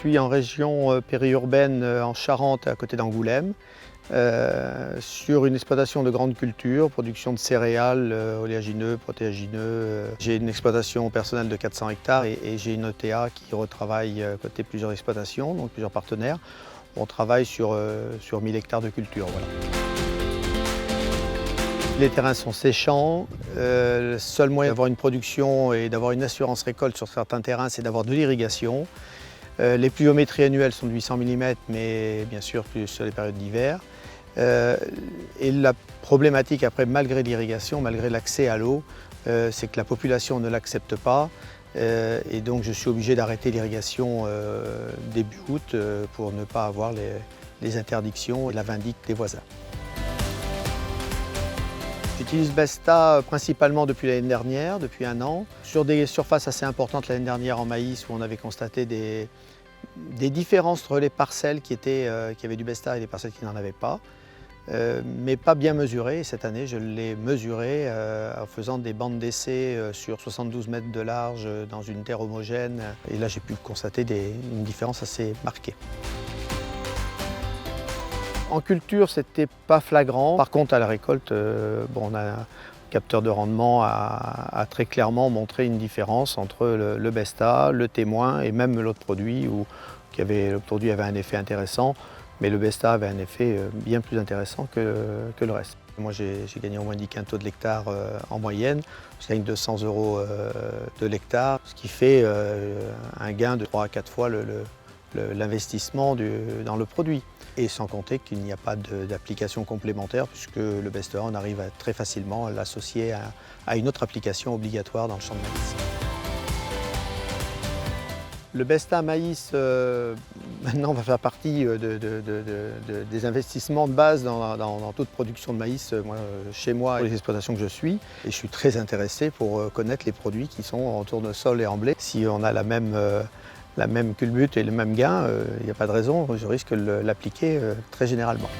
suis en région périurbaine en Charente, à côté d'Angoulême, sur une exploitation de grandes cultures, production de céréales, oléagineux, protéagineux. J'ai une exploitation personnelle de 400 hectares et j'ai une ETA qui retravaille à côté plusieurs exploitations, donc plusieurs partenaires. On travaille sur 1000 hectares de culture. Voilà. Les terrains sont séchants. Le seul moyen d'avoir une production et d'avoir une assurance récolte sur certains terrains, c'est d'avoir de l'irrigation. Les pluviométries annuelles sont de 800 mm, mais bien sûr plus sur les périodes d'hiver. Et la problématique après, malgré l'irrigation, malgré l'accès à l'eau, c'est que la population ne l'accepte pas. Et donc je suis obligé d'arrêter l'irrigation début août pour ne pas avoir les interdictions et la vindicte des voisins. J'utilise Besta principalement depuis l'année dernière, depuis 1 an, sur des surfaces assez importantes l'année dernière en maïs où on avait constaté des différences entre les parcelles qui avaient du Besta et les parcelles qui n'en avaient pas, mais pas bien mesurées. Cette année, je l'ai mesuré en faisant des bandes d'essai sur 72 mètres de large dans une terre homogène. Et là, j'ai pu constater une différence assez marquée. En culture, c'était pas flagrant. Par contre, à la récolte, on a un capteur de rendement a très clairement montré une différence entre le Besta, le témoin et même l'autre produit le produit avait un effet intéressant, mais le Besta avait un effet bien plus intéressant que le reste. Moi, j'ai gagné au moins 10 quintaux de l'hectare en moyenne. Je gagne 200 € de l'hectare, ce qui fait un gain de 3 à 4 fois l'investissement dans le produit. Et sans compter qu'il n'y a pas d'application complémentaire puisque le Besta, on arrive très facilement à l'associer à une autre application obligatoire dans le champ de maïs. Le Besta maïs, maintenant, va faire partie des investissements de base dans toute production de maïs, chez moi, pour les exploitations que je suis. Et je suis très intéressé pour connaître les produits qui sont en tournesol et en blé. Si on a la même culbute et le même gain, il n'y a pas de raison, je risque de l'appliquer très généralement.